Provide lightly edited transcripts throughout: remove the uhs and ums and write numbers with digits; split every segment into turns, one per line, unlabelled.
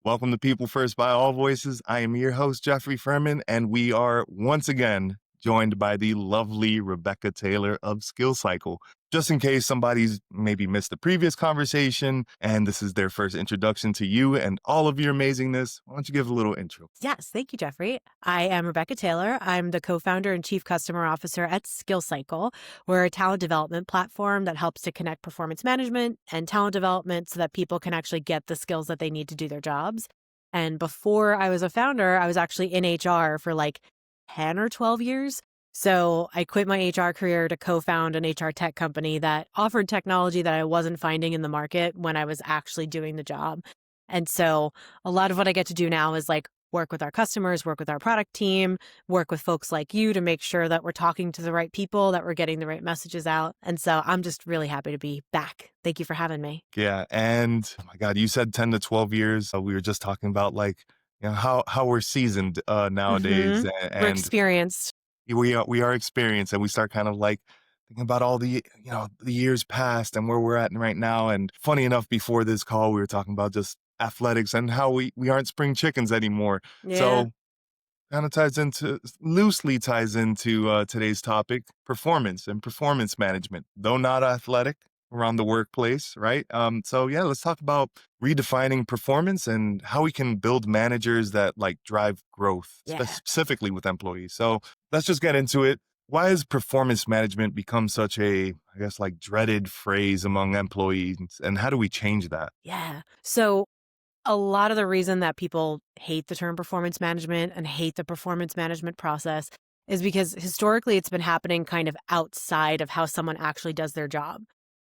Welcome to People First by AllVoices. I am your host, Jeffrey Fermin, and we are once again joined by the lovely Rebecca Taylor of SkillCycle. Just in case somebody's maybe missed the previous conversation and this is their first introduction to you and all of your amazingness, why don't you give a little intro?
Yes, thank you, Jeffrey. I am Rebecca Taylor. I'm the co-founder and chief customer officer at SkillCycle. We're a talent development platform that helps to connect performance management and talent development so that people can actually get the skills that they need to do their jobs. And before I was a founder, I was actually in HR for like 10 or 12 years. So I quit my HR career to co-found an HR tech company that offered technology that I wasn't finding in the market when I was actually doing the job. And so a lot of what I get to do now is like work with our customers, work with our product team, work with folks like you to make sure that we're talking to the right people, that we're getting the right messages out. And so I'm just really happy to be back. Thank you for having me.
Yeah, and oh my God, you said 10 to 12 years. We were just talking about how we're seasoned nowadays,
We're
and
experienced.
we are experienced, and we start kind of like thinking about all the years past and where we're at right now. And funny enough, before this call, we were talking about just athletics and how we aren't spring chickens anymore.
Yeah.
So kind of loosely ties into today's topic, performance and performance management, though not athletic around the workplace, right? So yeah, let's talk about redefining performance and how we can build managers that like drive growth,
Yeah.
specifically with employees. So let's just get into it. Why has performance management become such a, I guess, like dreaded phrase among employees, and how do we change that?
Yeah. So a lot of the reason that people hate the term performance management and hate the performance management process is because historically it's been happening kind of outside of how someone actually does their job.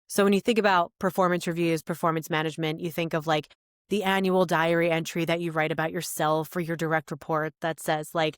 So when you think about performance reviews, performance management, you think of like the annual diary entry that you write about yourself or your direct report that says like,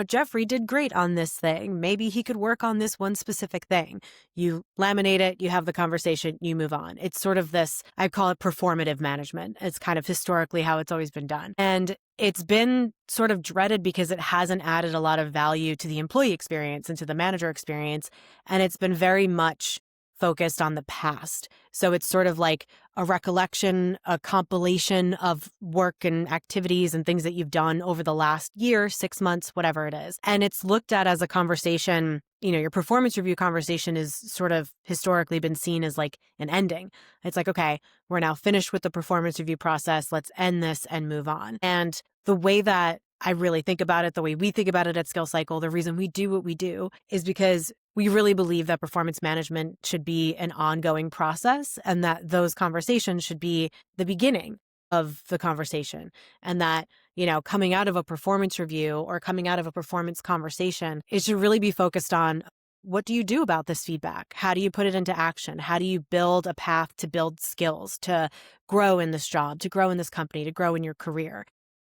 Jeffrey did great on this thing. Maybe he could work on this one specific thing. You laminate it, you have the conversation, you move on. It's sort of this, I call it performative management. It's kind of historically how it's always been done. And it's been sort of dreaded because it hasn't added a lot of value to the employee experience and to the manager experience. And it's been very much focused on the past. So it's sort of like a recollection, a compilation of work and activities and things that you've done over the last year, 6 months, whatever it is. And it's looked at as a conversation. Your performance review conversation is sort of historically been seen as like an ending. It's like, okay, we're now finished with the performance review process. Let's end this and move on. And the way that I really think about it, the way we think about it at SkillCycle, the reason we do what we do is because we really believe that performance management should be an ongoing process and that those conversations should be the beginning of the conversation. And that, coming out of a performance review or coming out of a performance conversation, it should really be focused on what do you do about this feedback? How do you put it into action? How do you build a path to build skills, to grow in this job, to grow in this company, to grow in your career?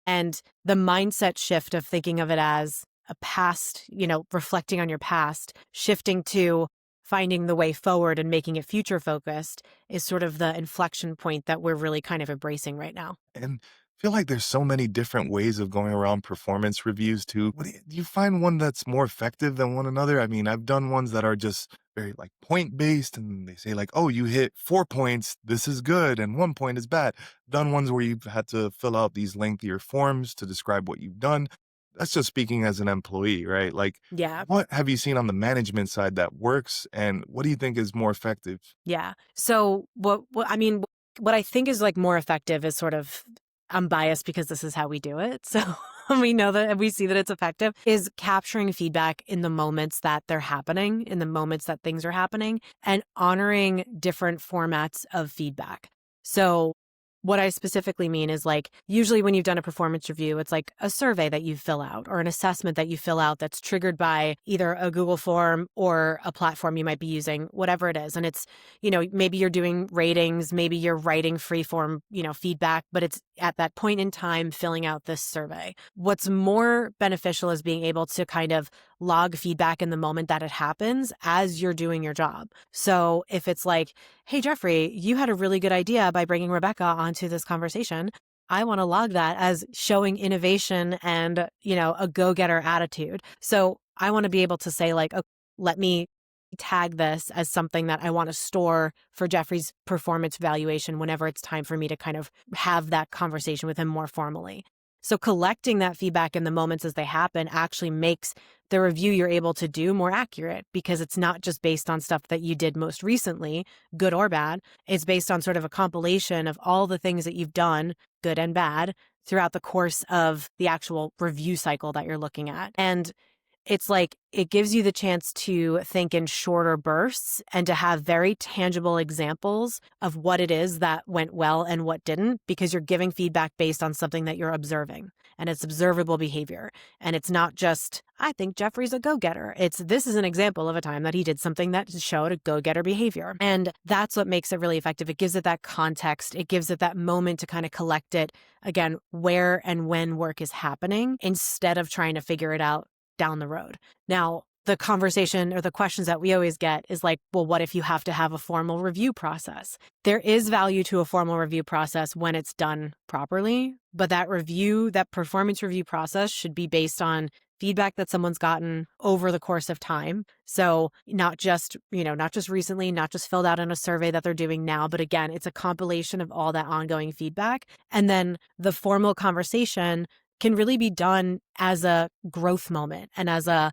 And the mindset shift of thinking of it as a past, reflecting on your past, shifting to finding the way forward and making it future focused is sort of the inflection point that we're really kind of embracing right now.
And I feel like there's so many different ways of going around performance reviews too. Do you find one that's more effective than one another? I mean, I've done ones that are just very like point based and they say like, oh, you hit 4 points, this is good, and 1 point is bad. Done ones where you've had to fill out these lengthier forms to describe what you've done. That's just speaking as an employee, right? Like,
Yeah.
what have you seen on the management side that works, and what do you think is more effective?
Yeah. So what I think is like more effective is sort of, I'm biased because this is how we do it. So we know that we see that it's effective is capturing feedback in the moments that they're happening, in the moments that things are happening, and honoring different formats of feedback. So what I specifically mean is like, usually when you've done a performance review, it's like a survey that you fill out or an assessment that you fill out that's triggered by either a Google form or a platform you might be using, whatever it is. And it's, maybe you're doing ratings, maybe you're writing free form, feedback, but it's at that point in time filling out this survey. What's more beneficial is being able to kind of log feedback in the moment that it happens as you're doing your job. So if it's like, hey, Jeffrey, you had a really good idea by bringing Rebecca onto this conversation. I want to log that as showing innovation and, a go-getter attitude. So I want to be able to say like, oh, let me, tag this as something that I want to store for Jeffrey's performance evaluation whenever it's time for me to kind of have that conversation with him more formally. So collecting that feedback in the moments as they happen actually makes the review you're able to do more accurate, because it's not just based on stuff that you did most recently, good or bad. It's based on sort of a compilation of all the things that you've done, good and bad, throughout the course of the actual review cycle that you're looking at. And it's like it gives you the chance to think in shorter bursts and to have very tangible examples of what it is that went well and what didn't, because you're giving feedback based on something that you're observing, and it's observable behavior. And it's not just, I think Jeffrey's a go-getter. It's, this is an example of a time that he did something that showed a go-getter behavior. And that's what makes it really effective. It gives it that context. It gives it that moment to kind of collect it, again, where and when work is happening, instead of trying to figure it out down the road. Now, the conversation or the questions that we always get is like, well, what if you have to have a formal review process? There is value to a formal review process when it's done properly, but that review, that performance review process should be based on feedback that someone's gotten over the course of time. So not just, not just recently, not just filled out in a survey that they're doing now, but again, it's a compilation of all that ongoing feedback. And then the formal conversation can really be done as a growth moment and as a,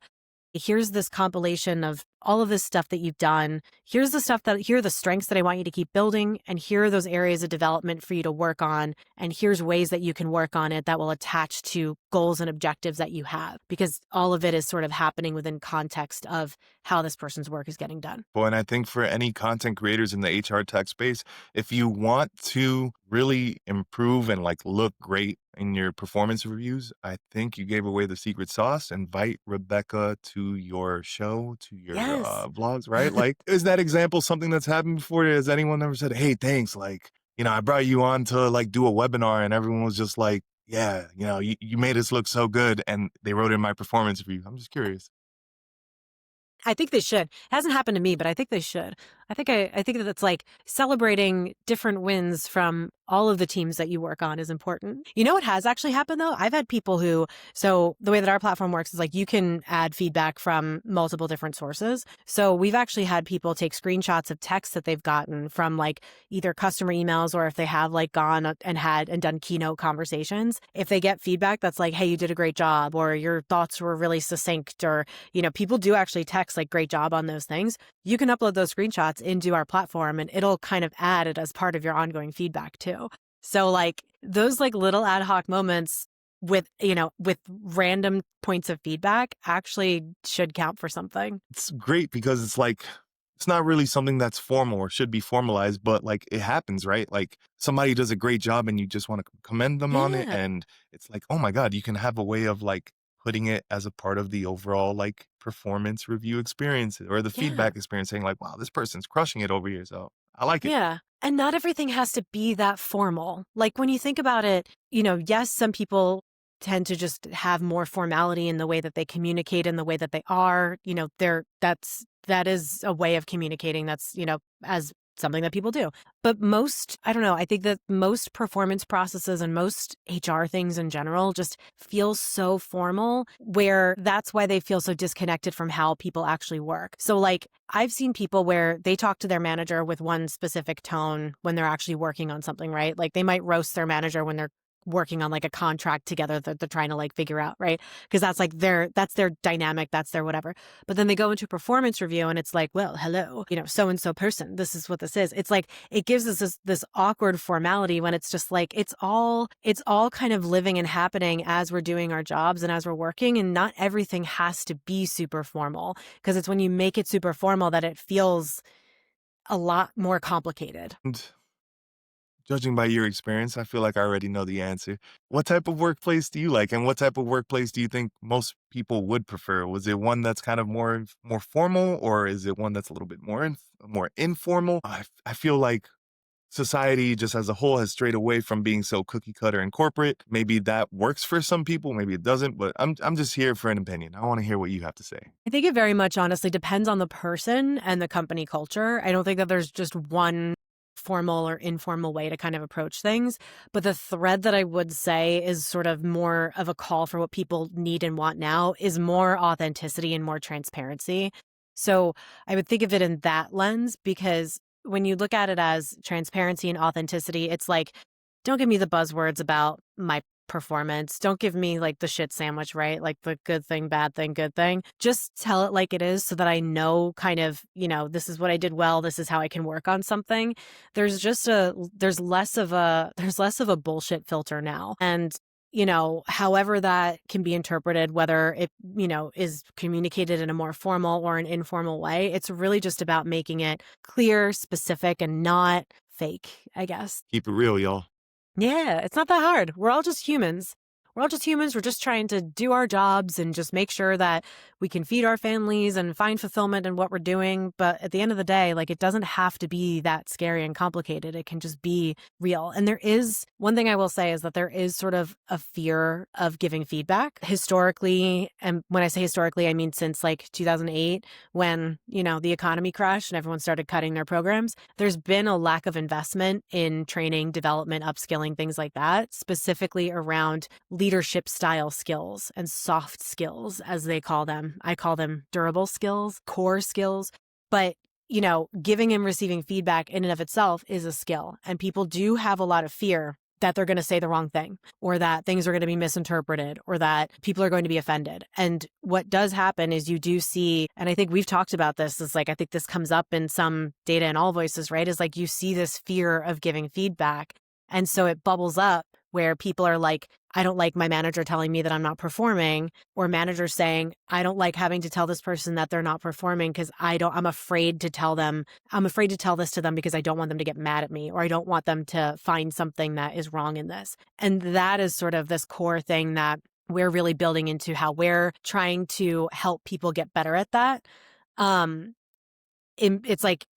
here's this compilation of all of this stuff that you've done. Here are the strengths that I want you to keep building. And here are those areas of development for you to work on. And here's ways that you can work on it that will attach to goals and objectives that you have, because all of it is sort of happening within context of how this person's work is getting done.
Well, and I think for any content creators in the HR tech space, if you want to really improve and like look great in your performance reviews, I think you gave away the secret sauce. Invite Rebecca to your show, to your
Yes.
vlogs, right? Like, is that example something that's happened before? Has anyone ever said, hey, thanks, like, I brought you on to like do a webinar, and everyone was just like, yeah, you made us look so good, and they wrote in my performance review? I'm just curious.
I think they should. It hasn't happened to me, but I think they should. I think that it's like celebrating different wins from all of the teams that you work on is important. You know what has actually happened though? I've had people so the way that our platform works is like you can add feedback from multiple different sources. So we've actually had people take screenshots of texts that they've gotten from like either customer emails, or if they have like gone and done keynote conversations. If they get feedback that's like, hey, you did a great job, or your thoughts were really succinct, or, people do actually text like great job on those things. You can upload those screenshots into our platform and it'll kind of add it as part of your ongoing feedback too. So like those like little ad hoc moments with random points of feedback actually should count for something.
It's great because it's like, it's not really something that's formal or should be formalized, but like it happens, right? Like somebody does a great job and you just want to commend them on it.
Yeah.
And it's like, oh my God, you can have a way of like putting it as a part of the overall like performance review experience or the
Yeah.
feedback experience, saying like, wow, this person's crushing it over here. So I like it.
Yeah. And not everything has to be that formal. Like when you think about it, yes, some people tend to just have more formality in the way that they communicate, in the way that they are, that is a way of communicating that's, as something that people do. But I don't know, I think that most performance processes and most HR things in general just feel so formal, where that's why they feel so disconnected from how people actually work. So like I've seen people where they talk to their manager with one specific tone when they're actually working on something, right? Like they might roast their manager when they're working on like a contract together that they're trying to like figure out, right? Because that's like that's their dynamic, that's their whatever. But then they go into performance review and it's like, well, hello, so and so person, this is what this is. It's like it gives us this awkward formality when it's just like it's all kind of living and happening as we're doing our jobs and as we're working, and not everything has to be super formal, because it's when you make it super formal that it feels a lot more complicated.
And judging by your experience, I feel like I already know the answer. What type of workplace do you like, and what type of workplace do you think most people would prefer? Was it one that's kind of more formal, or is it one that's a little bit more informal? I feel like society just as a whole has strayed away from being so cookie cutter and corporate. Maybe that works for some people, maybe it doesn't, but I'm just here for an opinion. I want to hear what you have to say.
I think it very much honestly depends on the person and the company culture. I don't think that there's just one formal or informal way to kind of approach things. But the thread that I would say is sort of more of a call for what people need and want now is more authenticity and more transparency. So I would think of it in that lens because when you look at it as transparency and authenticity, it's like, don't give me the buzzwords about my performance. Don't give me like the shit sandwich, right? Like the good thing, bad thing, good thing. Just tell it like it is so that I know kind of, this is what I did well. This is how I can work on something. There's less of a bullshit filter now. And however that can be interpreted, whether it, is communicated in a more formal or an informal way, it's really just about making it clear, specific, and not fake, I guess.
Keep it real, y'all.
Yeah, it's not that hard. We're all just humans. We're all just humans. We're just trying to do our jobs and just make sure that we can feed our families and find fulfillment in what we're doing. But at the end of the day, like, it doesn't have to be that scary and complicated. It can just be real. And there is one thing I will say is that there is sort of a fear of giving feedback historically. And when I say historically, I mean since like 2008, when, the economy crashed and everyone started cutting their programs, there's been a lack of investment in training, development, upskilling, things like that, specifically around leadership style skills and soft skills, as they call them. I call them durable skills, core skills. But, giving and receiving feedback in and of itself is a skill. And people do have a lot of fear that they're going to say the wrong thing, or that things are going to be misinterpreted, or that people are going to be offended. And what does happen is you do see, and I think we've talked about this, is like, I think this comes up in some data in AllVoices, right? Is like you see this fear of giving feedback. And so it bubbles up where people are like, I don't like my manager telling me that I'm not performing, or managers saying, I don't like having to tell this person that they're not performing because I'm afraid to tell this to them because I don't want them to get mad at me, or I don't want them to find something that is wrong in this. And that is sort of this core thing that we're really building into how we're trying to help people get better at that.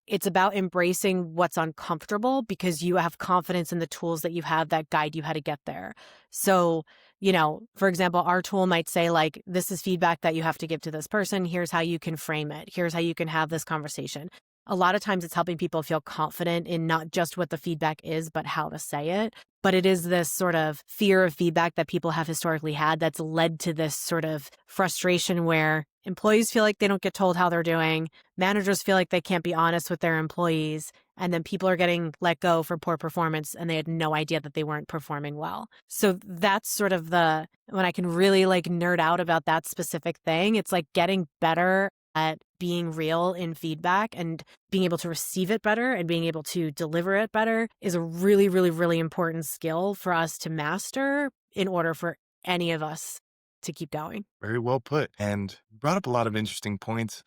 It's about embracing what's uncomfortable because you have confidence in the tools that you have that guide you how to get there. So, for example, our tool might say like, this is feedback that you have to give to this person. Here's how you can frame it. Here's how you can have this conversation. A lot of times it's helping people feel confident in not just what the feedback is, but how to say it. But it is this sort of fear of feedback that people have historically had that's led to this sort of frustration where employees feel like they don't get told how they're doing, managers feel like they can't be honest with their employees, and then people are getting let go for poor performance and they had no idea that they weren't performing well. So that's sort of when I can really like nerd out about that specific thing, it's like getting better at being real in feedback and being able to receive it better and being able to deliver it better is a really, really, really important skill for us to master in order for any of us to keep going.
Very well put. And you brought up a lot of interesting points.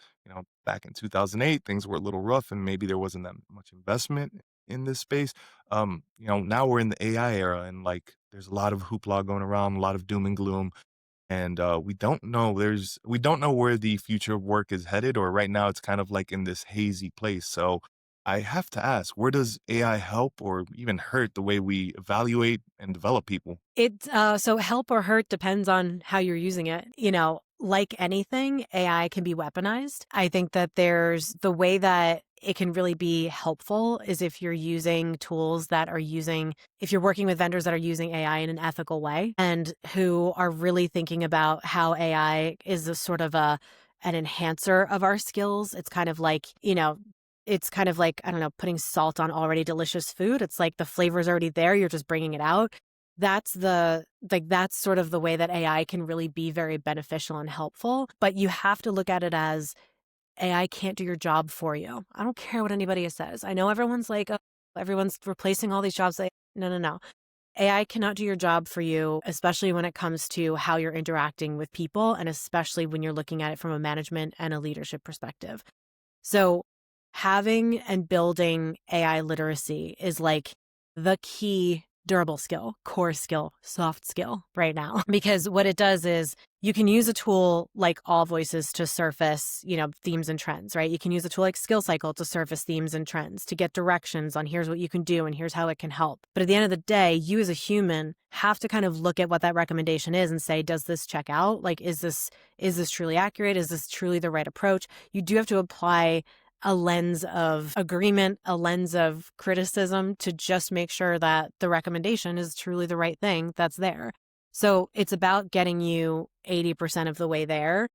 Back in 2008, things were a little rough and maybe there wasn't that much investment in this space. Now we're in the AI era and like there's a lot of hoopla going around, a lot of doom and gloom. And we don't know where the future of work is headed, or right now it's kind of like in this hazy place. So I have to ask, where does AI help or even hurt the way we evaluate and develop people?
So help or hurt depends on how you're using it. Like anything, AI can be weaponized. I think that there's the way that it can really be helpful is if you're using tools if you're working with vendors that are using AI in an ethical way and who are really thinking about how AI is a sort of an enhancer of our skills. It's kind of like, I don't know, putting salt on already delicious food. It's like the flavor's already there. You're just bringing it out. That's sort of the way that AI can really be very beneficial and helpful. But you have to look at it as AI can't do your job for you. I don't care what anybody says. I know everyone's like, oh, everyone's replacing all these jobs. No, no, no. AI cannot do your job for you, especially when it comes to how you're interacting with people, and especially when you're looking at it from a management and a leadership perspective. So having and building AI literacy is like the key durable skill, core skill, soft skill right now. Because what it does is you can use a tool like AllVoices to surface, themes and trends, right? You can use a tool like SkillCycle to surface themes and trends, to get directions on here's what you can do and here's how it can help. But at the end of the day, you as a human have to kind of look at what that recommendation is and say, does this check out? Like, is this truly accurate? Is this truly the right approach? You do have to apply a lens of agreement, a lens of criticism to just make sure that the recommendation is truly the right thing that's there. So it's about getting you 80% of the way there.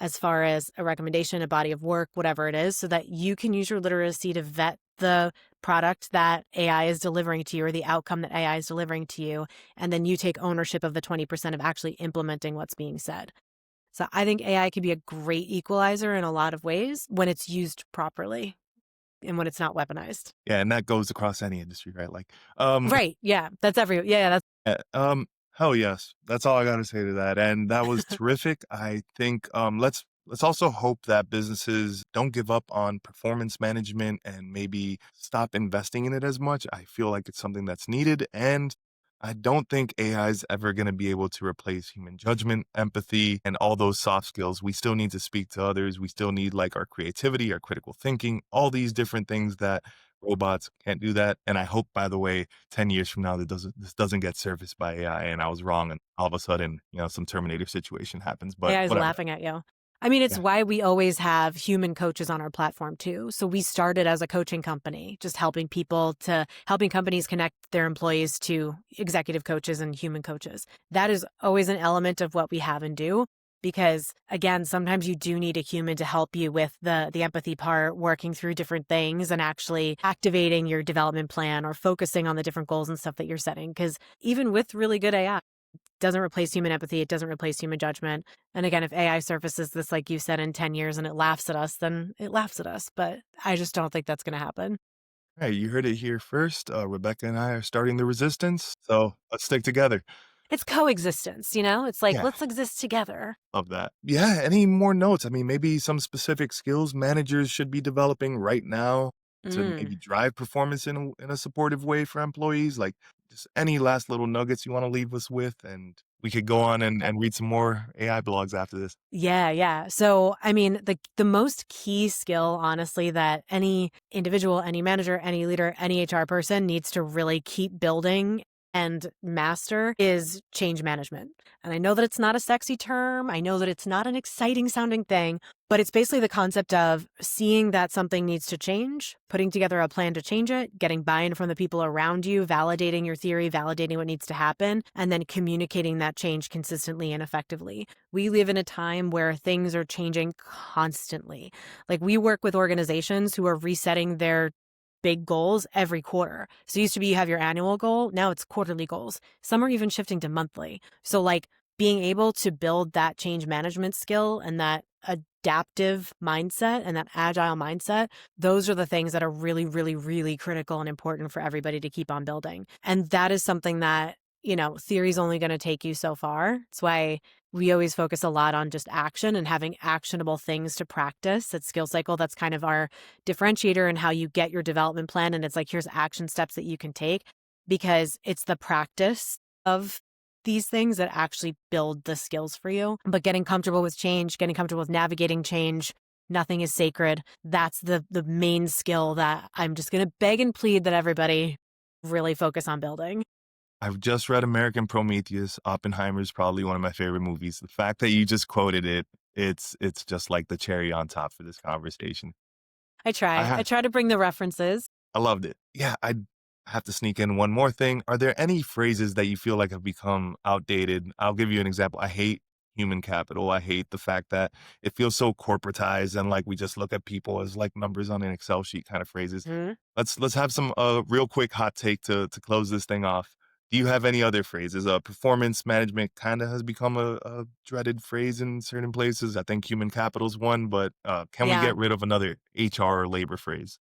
as far as a recommendation, a body of work, whatever it is, so that you can use your literacy to vet the product that AI is delivering to you or the outcome that AI is delivering to you. And then you take ownership of the 20% of actually implementing what's being said. So I think AI can be a great equalizer in a lot of ways when it's used properly and when it's not weaponized.
Yeah, and that goes across any industry, right? Like, um,
Right. Yeah. That's yeah, that's
hell yes. That's all I gotta say to that. And that was terrific. I think let's also hope that businesses don't give up on performance management and maybe stop investing in it as much. I feel like it's something that's needed, and I don't think AI is ever going to be able to replace human judgment, empathy, and all those soft skills. We still need to speak to others. We still need like our creativity, our critical thinking, all these different things that robots can't do that. And I hope, by the way, 10 years from now, this doesn't get surfaced by AI and I was wrong. And all of a sudden, some Terminator situation happens, but
AI is
whatever.
laughing at you. I mean, it's
Yeah.
why we always have human coaches on our platform too. So we started as a coaching company, just helping companies connect their employees to executive coaches and human coaches. That is always an element of what we have and do. Because again, sometimes you do need a human to help you with the empathy part, working through different things and actually activating your development plan or focusing on the different goals and stuff that you're setting. Because even with really good AI, doesn't replace human empathy. It doesn't replace human judgment. And again, if AI surfaces this, like you said, in 10 years and it laughs at us, then it laughs at us. But I just don't think that's going to happen.
Hey, you heard it here first. Rebecca and I are starting the resistance. So let's stick together.
It's coexistence, you know? It's like,
Yeah.
let's exist together.
Love that. Yeah, any more notes? I mean, maybe some specific skills managers should be developing right now to
Mm.
maybe drive performance in a supportive way for employees. Like, just any last little nuggets you want to leave us with, and we could go on and read some more AI blogs after this.
Yeah, yeah. So, I mean, the most key skill, honestly, that any individual, any manager, any leader, any HR person needs to really keep building and master is change management. And I know that it's not a sexy term. I know that it's not an exciting sounding thing, but it's basically the concept of seeing that something needs to change, putting together a plan to change it, getting buy-in from the people around you, validating your theory, validating what needs to happen, and then communicating that change consistently and effectively. We live in a time where things are changing constantly. Like we work with organizations who are resetting their big goals every quarter. So it used to be you have your annual goal, now it's quarterly goals. Some are even shifting to monthly. So like being able to build that change management skill and that adaptive mindset and that agile mindset, those are the things that are really, really, really critical and important for everybody to keep on building. And that is something that, theory is only going to take you so far. That's why we always focus a lot on just action and having actionable things to practice at SkillCycle. That's kind of our differentiator and how you get your development plan. And it's like, here's action steps that you can take because it's the practice of these things that actually build the skills for you. But getting comfortable with change, getting comfortable with navigating change, nothing is sacred. That's the main skill that I'm just going to beg and plead that everybody really focus on building.
I've just read American Prometheus. Oppenheimer's probably one of my favorite movies. The fact that you just quoted it, it's just like the cherry on top for this conversation.
I
I
try. I
ha
try to bring the references.
I loved it. Yeah, I have to sneak in one more thing. Are there any phrases that you feel like have become outdated? I'll give you an example. I hate human capital. I hate the fact that it feels so corporatized and like we just look at people as like numbers on an Excel sheet kind of phrases.
Mhm.
Let's have some real quick hot take to close this thing off. Do you have any other phrases? Performance management kind of has become a dreaded phrase in certain places. I think human capital is one, but can we
Yeah.
get rid of another HR or labor phrase?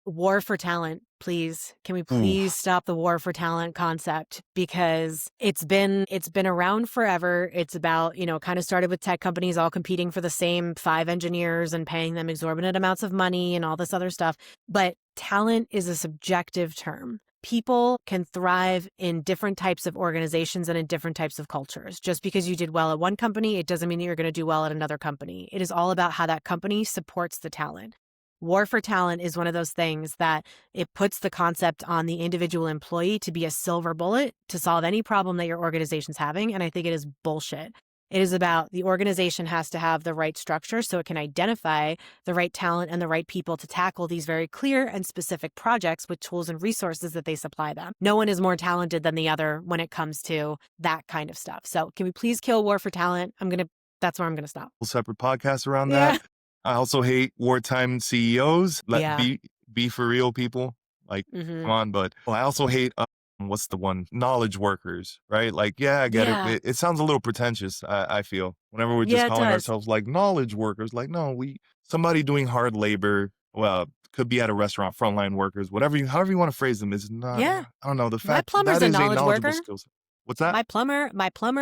War for talent, please. Can we
Ooh.
please stop the war for talent concept? Because it's been around forever. It's about, kind of started with tech companies all competing for the same 5 engineers and paying them exorbitant amounts of money and all this other stuff. But talent is a subjective term. People can thrive in different types of organizations and in different types of cultures. Just because you did well at one company, it doesn't mean that you're going to do well at another company. It is all about how that company supports the talent. War for talent is one of those things that it puts the concept on the individual employee to be a silver bullet to solve any problem that your organization's having. And I think it is bullshit. It is about the organization has to have the right structure so it can identify the right talent and the right people to tackle these very clear and specific projects with tools and resources that they supply them. No one is more talented than the other when it comes to that kind of stuff. So can we please kill war for talent? I'm going to That's where I'm gonna stop.
separate podcasts around that.
Yeah.
I also hate wartime CEOs. Let
Yeah.
be for real, people. Like, come
Mhm.
on. But I also hate what's the one? Knowledge workers, right? Like, yeah, I get it.
Yeah.
It sounds a little pretentious. I feel whenever we're just
Yeah, it
calling
does.
ourselves like knowledge workers. Like, no, we somebody doing hard labor. Well, could be at a restaurant, frontline workers, whatever you, however you want to phrase them, is not.
Yeah.
I don't know. The
My
fact
plumber's
that
a
is a
knowledge
knowledgeable
worker.
skill set. What's that?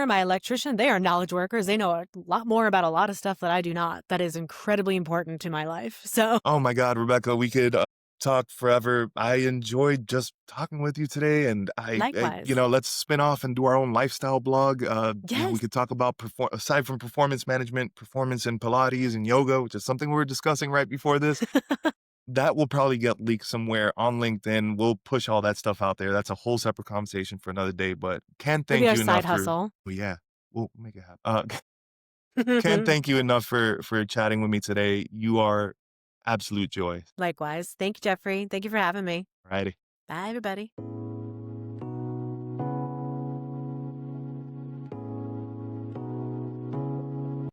My electrician, they are knowledge workers. They know a lot more about a lot of stuff that I do not. That is incredibly important to my life. So,
Oh my God, Rebecca, we could talk forever. I enjoyed just talking with you today, and
likewise.
let's spin off and do our own lifestyle blog. We
Yes.
could talk about aside from performance management, performance in Pilates and yoga, which is something we were discussing right before this. That will probably get leaked somewhere on LinkedIn. We'll push all that stuff out there. That's a whole separate conversation for another day. But can't
It'll be
thank
our
you enough
side
for.
hustle.
Well, yeah, we'll make it happen. Can't thank you enough for chatting with me today. You are absolute joy.
Likewise. Thank you, Jeffrey. Thank you for having me.
Righty.
Bye, everybody.